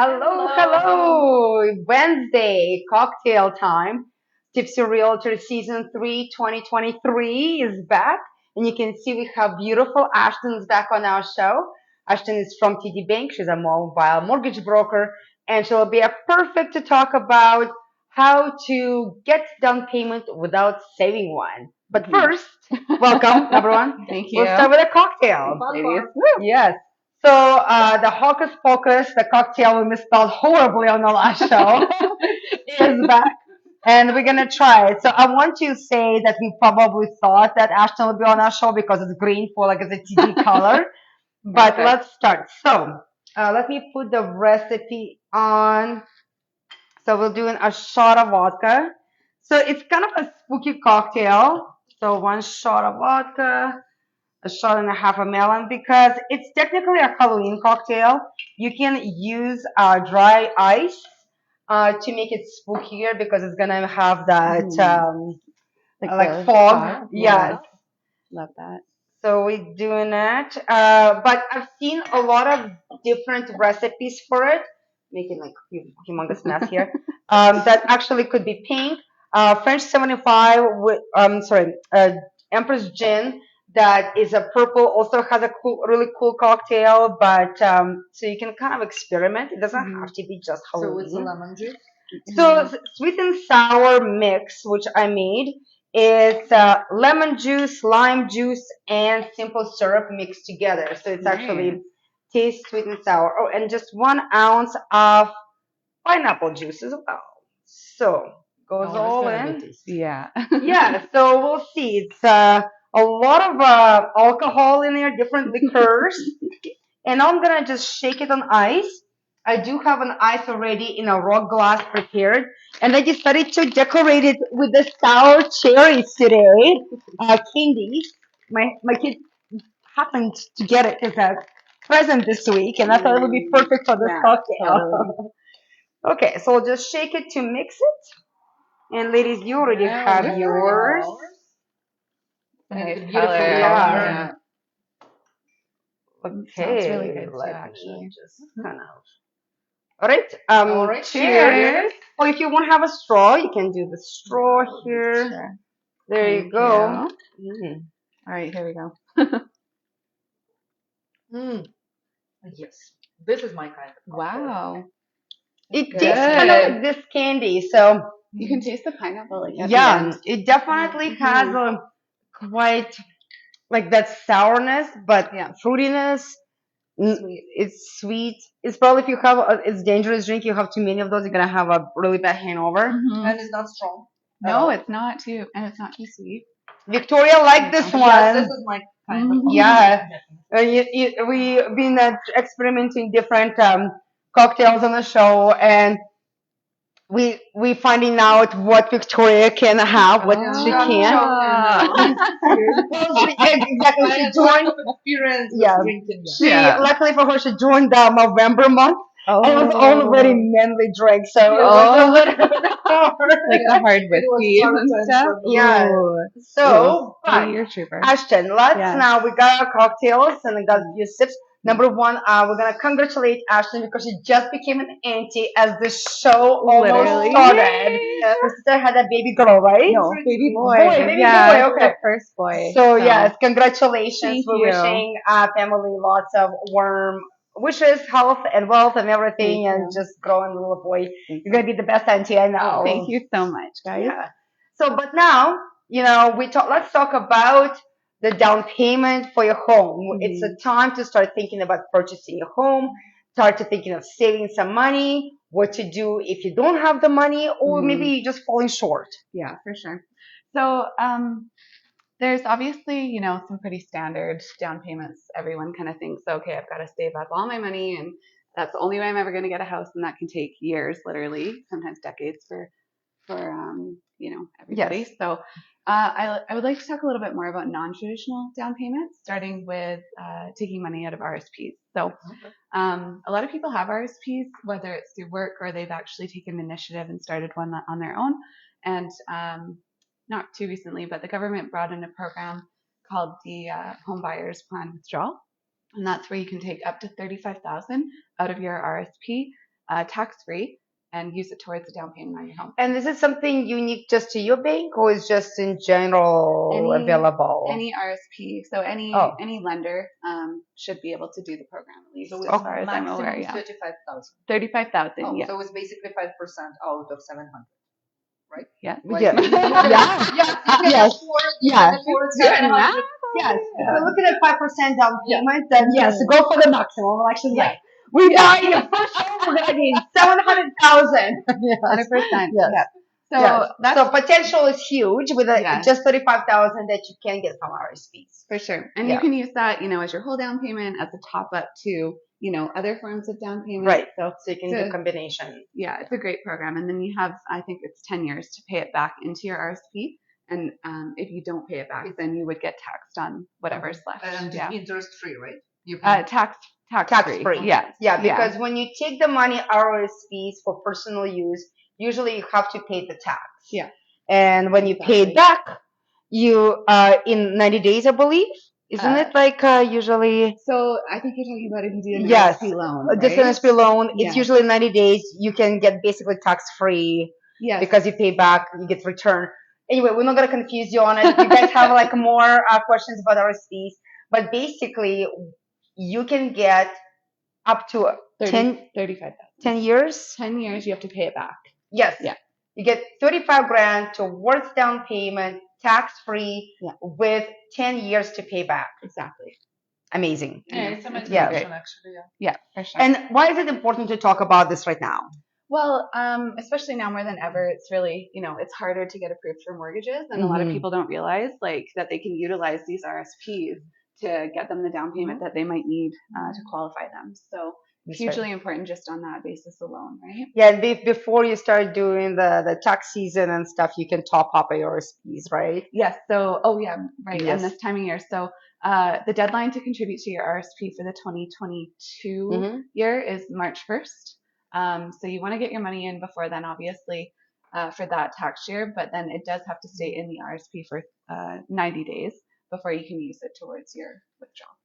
Hello, hello. Wednesday, cocktail time. Tipsy Realtors Season 3 2023 is back. And you can see we have beautiful Ashton's back on our show. Ashton is from TD Bank. She's a mobile mortgage broker. And she'll be a perfect to talk about how to get down payment without saving one. But first, welcome, everyone. Thank We'll you. start with a cocktail. Ladies. Yes. So the Hocus Pocus, the cocktail we misspelled horribly on the last show, is back, and we're gonna try it. So I want to say that we probably thought that Ashton would be on our show because it's green for like as a TV color. But Perfect. let's start. So let me put the recipe on. So we're doing a shot of vodka. So it's kind of a spooky cocktail. So one shot of vodka, a shot and a half of melon because it's technically a Halloween cocktail. You can use dry ice to make it spookier because it's gonna have that like the fog. Yeah. Yes. Love that. So we're doing that. But I've seen a lot of different recipes for it, making like humongous mess here. That actually could be pink. French 75 with sorry, Empress Gin that is a purple also has a cool, really cool cocktail. But so you can kind of experiment. It doesn't have to be just So it's a Halloween. lemon juice. So sweet and sour mix, which I made, it's lemon juice, lime juice, and simple syrup mixed together. So it's actually tastes sweet and sour. Oh, and just 1 ounce of pineapple juice as well. So goes Oh, it's all gonna be in. tasty. Yeah. Yeah. So we'll see. It's a lot of alcohol in there, different liqueurs. And now I'm gonna just shake it on ice. I do have an ice already in a rock glass prepared, and I decided to decorate it with the sour cherries today. Candy. My kid happened to get it as a present this week, and I thought it would be perfect for this Yeah, cocktail. totally. Okay, so we'll just shake it to mix it. And ladies, you already have yours. And Nice the beautiful color. Yeah. color. Smells Okay, really good too, let actually. me just kind of. All right. All right, Cheers. Or if you won't have a straw, you can do the straw here. Sure. There you Thank go. you. Mm. All right, here we go. Mm. Yes, this is my kind of cocktail. Wow. It Good. tastes kind of like this candy. So You can taste the pineapple like at yeah, the end. it definitely has a quite like that sourness, but Yeah. fruitiness. Sweet. It's sweet. It's probably if you have it's dangerous drink, you have too many of those, you're gonna have a really bad hangover. And it's not strong. at No, all. it's not too, and it's not too sweet. Victoria liked this Yes, one. this is my kind of Mhm. cocktail. Yeah. Definitely. We've been experimenting different cocktails on the show, and we finding out what Victoria can have, what she I'm can't. choking now. Well, exactly. I She had lack joined. of experience with Yeah. drinking. She Yeah. luckily for her, she joined the November month. Oh. And it was all very manly drink, so it was a little bit hard. Like the hard It was whiskeys hard and to stuff. absorb. Yeah. Ooh. So, but You're a trooper. Ashton, let's Yes. now we got our cocktails and I got a few sips. Number one, we're gonna congratulate Ashton because she just became an auntie as the show almost Literally. started. Yay. Her sister had a baby girl, right? No, baby boy. Baby Yeah, boy, okay. the first boy. So yes, congratulations. Thank We're you. wishing family lots of warm wishes, health and wealth and everything, Thank and you. just growing little boy. Thank You're gonna be the best auntie I know. Thank you so much, guys. Yeah. So, but now, let's talk about the down payment for your home. It's a time to start thinking about purchasing a home, start to thinking of saving some money, what to do if you don't have the money, or maybe you're just falling short. Yeah, for sure. So, there's obviously, some pretty standard down payments. Everyone kind of thinks, okay, I've got to save up all my money, and that's the only way I'm ever going to get a house, and that can take years, literally, sometimes decades for everybody. Yes. So, I would like to talk a little bit more about non-traditional down payments, starting with taking money out of RSPs. So, a lot of people have RSPs, whether it's through work or they've actually taken initiative and started one on their own. And not too recently, but the government brought in a program called the Home Buyers Plan Withdrawal, and that's where you can take up to $35,000 out of your RSP tax-free and use it towards the down payment on your home. And is it something unique just to your bank, or is just in general available? Any RSP, so Oh. any lender should be able to do the program, at least So as it's far as I'm aware. maximum Yeah, 35,000. 35,000. Oh, Yeah, so it's basically 5% out of 700, right? yeah. Like, Yeah. you can- Yeah. Yes, you can Yes. afford, Yes. 700. Yes. If Yeah. we're looking at 5% down payment, then yes, Yeah. go for the maximum. Actually, Yeah. like, we buy your first home, we're gonna need 700,000. Yes. 100%. Yes. Yeah. So Yes. that's So potential is huge with Yeah. just 35,000 that you can get from RSPs. for sure. And Yeah. you can use that, as your whole down payment, as a top up to, other forms of down payment. Right. So So you can So- do combination. yeah, it's a great program. And then you have, I think it's 10 years to pay it back into your RSP. And if you don't pay it back, then you would get taxed on whatever's left. And yeah. interest free, right? You can, Tax Tax free. free. Yeah. Yeah, because when you take the money RSPs for personal use, usually you have to pay the tax. Yeah. And when you pay it back, you in 90 days, I believe. Isn't it like usually? So I think you're talking about if you do an Yes. RSP loan, Just right? an SB loan, Yeah. it's usually 90 days. You can get basically tax free Yes. because you pay back, you get returned. Anyway, we're not gonna confuse you on it. You guys have like more questions about RSPs, but basically, you can get up to 35,000. 10 years. 10 years, you have to pay it back. Yes. Yeah. You get 35 grand towards down payment, tax free, Yeah. with 10 years to pay back. Exactly. Amazing. yeah, it's a It's motivation great. actually. Yeah. Yeah, for sure. And why is it important to talk about this right now? Well, especially now more than ever, it's really, it's harder to get approved for mortgages. And a lot of Mhm. people don't realize that they can utilize these RSPs to get them the down payment that they might need to qualify them. So That's hugely important just on that basis alone, right? Yeah, and before you start doing the tax season and stuff, you can top up your RSPs, right? Yes. So, oh yeah, right. Yes. And this time of year. So, the deadline to contribute to your RSP for the 2022 Mhm. year is March 1st. So you want to get your money in before then, obviously, for that tax year, but then it does have to stay in the RSP for 90 days before you can use it towards your withdrawal.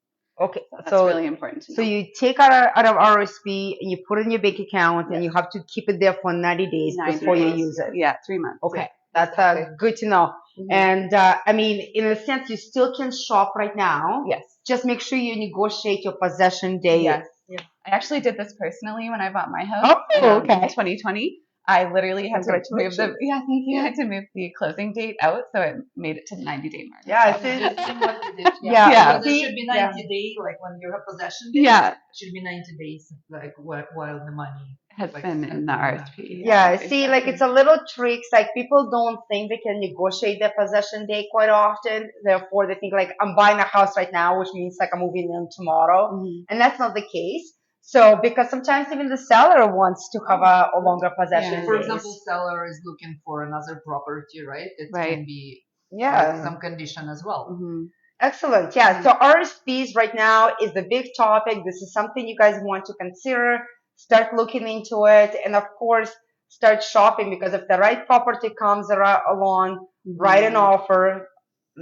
Okay, That's so really important to know. so you take out of RSP and you put it in your bank account, and Yes. you have to keep it there for 90 days 90 before you days. use it. Yeah, 3 months. Okay, Yeah. that's Exactly. good to know. Mhm. And I mean, in a sense, you still can shop right now. Yes. Just make sure you negotiate your possession date. Yes. Yeah. I actually did this personally when I bought my house. Oh, okay. In 2020. I literally had to move Congratulations. thank you. I had to move the closing date out, so it made it to the 90-day mark. Yeah, That's see, what we did. Yeah. Yeah. So there See, should be 90 days, like when you have possession days, Yeah. it should be 90 days, like while the money Has like, been in the RSP. yeah, see, like it's a little tricks. Like people don't think they can negotiate their possession date quite often. Therefore, they think like I'm buying a house right now, which means like I'm moving in tomorrow, Mhm. and that's not the case. So because sometimes even the seller wants to have a longer possession Yeah. For days. example, seller is looking for another property, right? It Right. can be Yeah. like some condition as well. Mhm. Excellent. Yeah. So RSPs right now is the big topic. This is something you guys want to consider. Start looking into it, and of course, start shopping, because if the right property comes along, write an offer.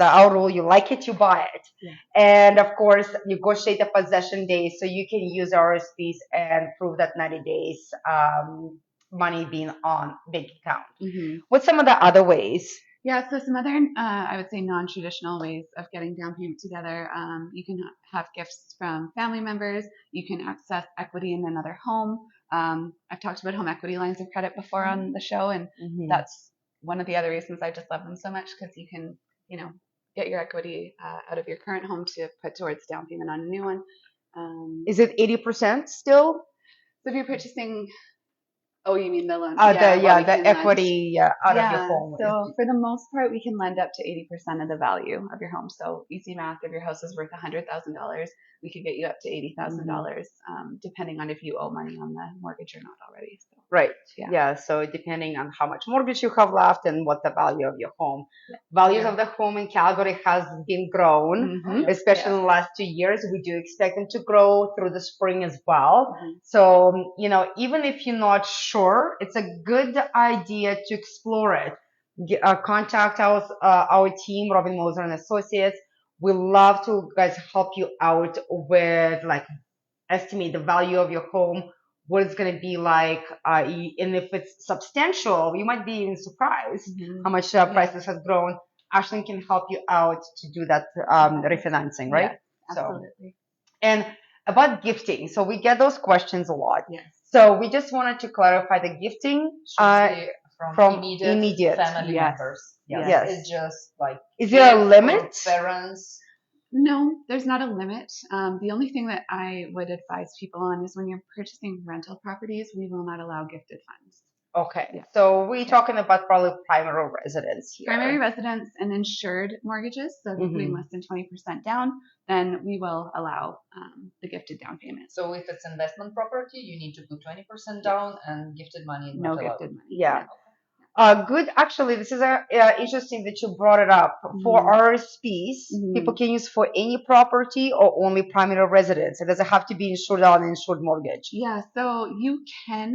Our rule: you like it, you buy it. Yeah. And of course, negotiate the possession days so you can use RSPs and prove that 90 days money being on bank account. Mhm. What's some of the other ways? Yeah, so some other, I would say, non-traditional ways of getting down payment together. You can have gifts from family members. You can access equity in another home. I've talked about home equity lines of credit before on the show, and that's one of the other reasons I just love them so much, because you can, get your equity out of your current home to put towards down payment on a new one. Is it 80% still? So if you're purchasing, oh, you mean the loan? The what we can lend. equity out of your home. So for the most part, we can lend up to 80% of the value of your home. So easy math: if your house is worth $100,000, we could get you up to $80,000, depending on if you owe money on the mortgage or not already. So, Right. Yeah. Yeah. So depending on how much mortgage you have left and what the value of your home. Values of the home in Calgary has been grown, Mhm. especially in the last 2 years. We do expect them to grow through the spring as well. Mhm. So, even if you're not sure, it's a good idea to explore it. Contact our team, Robin Moser and Associates. We love to guys help you out with like estimate the value of your home, what it's going to be like. And if it's substantial, you might be even surprised how much prices have grown. Ashlyn can help you out to do that refinancing, right? Yes, So, absolutely. and about gifting, so we get those questions a lot. Yes. So we just wanted to clarify the gifting Should be from immediate family Yes. members. Yes. It's just like Is there a kids or limit? parents. No, there's not a limit. The only thing that I would advise people on is when you're purchasing rental properties, we will not allow gifted funds. Okay, Yeah. so we're talking about probably primary residence here. Primary residence and insured mortgages, so if you're putting less than 20% down, then we will allow the gifted down payment. So if it's investment property, you need to put 20% down and gifted money is No not allowed. gifted money. Yeah. Good. Actually, this is interesting that you brought it up. For RSPs, people can use for any property or only primary residence. It doesn't have to be insured on an insured mortgage. Yeah, so you can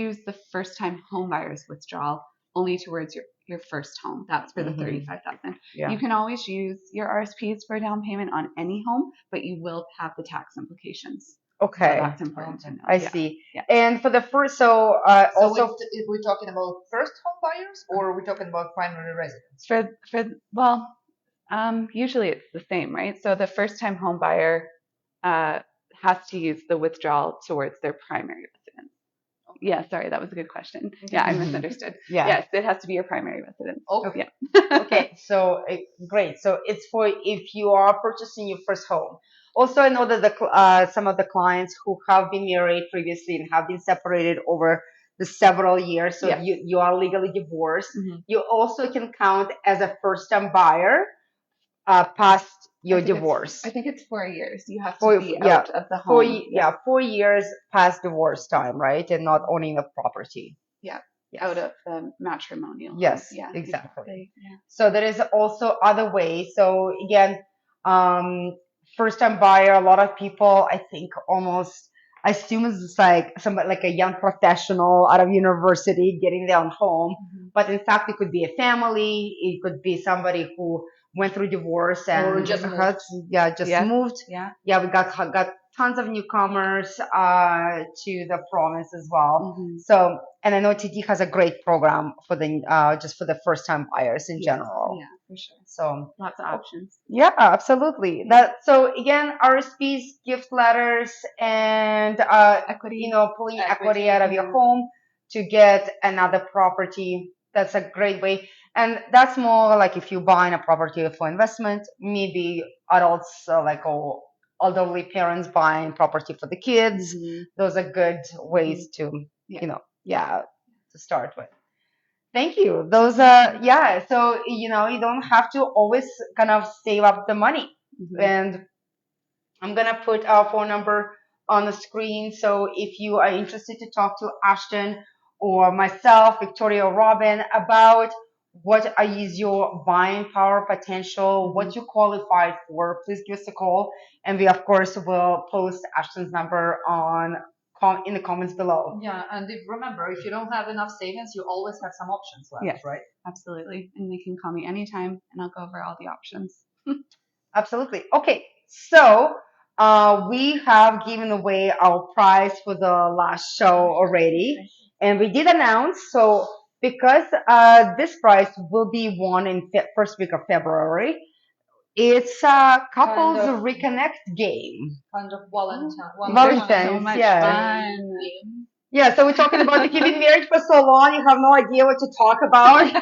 use the first time home buyer's withdrawal only towards your first home. That's for the 35,000. Yeah. You can always use your RSPs for a down payment on any home, but you will have the tax implications. Okay. So that's important to know. I see. Yeah. And for the first, so also if we're talking about first home buyers or are we talking about primary residents? Usually it's the same, right? So the first time home buyer has to use the withdrawal towards their primary residence. Yeah, sorry, that was a good question. Yeah, I misunderstood. Yeah. Yes, it has to be your primary residence. Okay. Yeah. Okay, so great. So it's for if you are purchasing your first home. Also, I know that some of the clients who have been married previously and have been separated over the several years, so Yes. you are legally divorced. You also can count as a first-time buyer past your divorce. I think it's 4 years. You have to be out of the home. 4 years past divorce time, right? And not owning a property. Yeah. Yes. Out of the matrimonial. Yes, Yeah, exactly. Yeah. So there is also other ways. So again, first time buyer, a lot of people, I think almost assume it's like somebody like a young professional out of university getting their own home. But in fact, it could be a family. It could be somebody who went through divorce and Or just moved. Moved. Yeah. We got tons of newcomers to the province as well. So, and I know TD has a great program for the just for the first time buyers in general. Yeah, for sure. So lots of options. Yeah, absolutely. So again, RSPs, gift letters, and Equity. Pulling equity out of your home to get another property. That's a great way. And that's more like if you're buying a property for investment, maybe adults elderly parents buying property for the kids. Those are good ways to, to start with. Thank you. Those are, so, you don't have to always kind of save up the money. And I'm going to put our phone number on the screen. So if you are interested to talk to Ashton or myself, Victoria or Robin, about what is your buying power potential, what you qualified for, please give us a call. And we, of course, will post Ashton's number in the comments below. Yeah, and remember, if you don't have enough savings, you always have some options left, right? Absolutely. And they can call me anytime and I'll go over all the options. Absolutely. Okay, so we have given away our prize for the last show already, and we did announce, so because this prize will be won in first week of February, it's a couples reconnect game. Kind of Valentine's. So much fun. Yeah, so we're talking about if you've been married for so long, you have no idea what to talk about.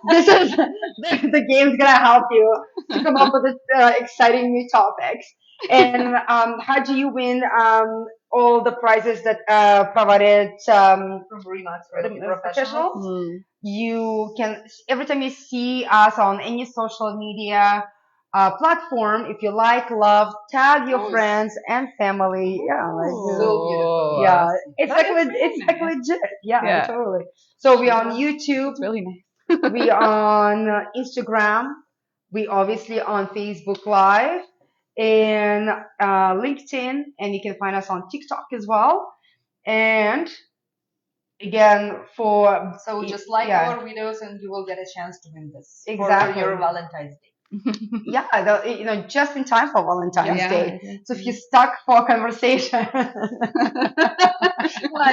This is the game's gonna help you to come up with exciting new topics. And how do you win all the prizes that provided from Remax Professionals? You can, every time you see us on any social media platform, if you like, love, tag your friends and family. Yeah, so beautiful. Yeah, it's like legit. Yeah, totally. So we on YouTube. It's really nice. We on Instagram. We obviously on Facebook Live and LinkedIn, and you can find us on TikTok as well. And again, so just like our videos, and you will get a chance to win this for your Valentine's Day. Yeah, just in time for Valentine's Yeah. Day. Yeah. So if you're stuck for a conversation, Life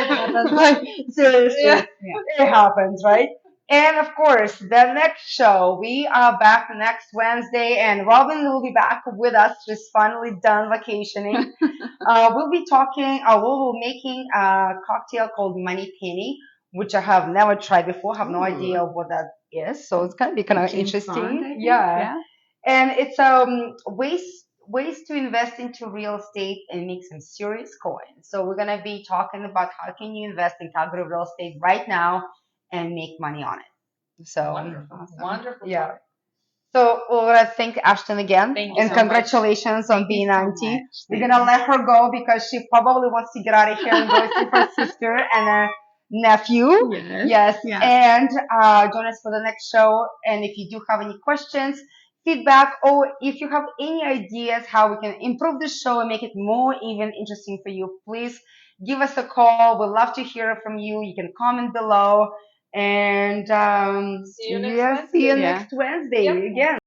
happens. like seriously, Yeah. it happens, right? And of course, the next show, we are back next Wednesday, and Robin will be back with us. She's finally done vacationing. We'll be talking, we'll be making a cocktail called Money Penny, which I have never tried before, have no Ooh. idea what that is. So it's going to be kind Like of James Bond, I interesting. think. Yeah. Yeah. And it's ways to invest into real estate and make some serious coin. So we're gonna be talking about how can you invest in Calgary real estate right now and make money on it. So Wonderful. Awesome. Wonderful. yeah. So we're gonna thank Ashton again, Thank you and so much. congratulations on Thank you being so auntie. much. We're gonna let her go because she probably wants to get out of here and go see her sister and a nephew. Yes. Yes, Yeah. and join us for the next show. And if you do have any questions, feedback, or if you have any ideas how we can improve the show and make it more even interesting for you, please give us a call. We'd love to hear from you. You can comment below. And See you next yeah, see you Wednesday. Yeah. next Wednesday Yep. again.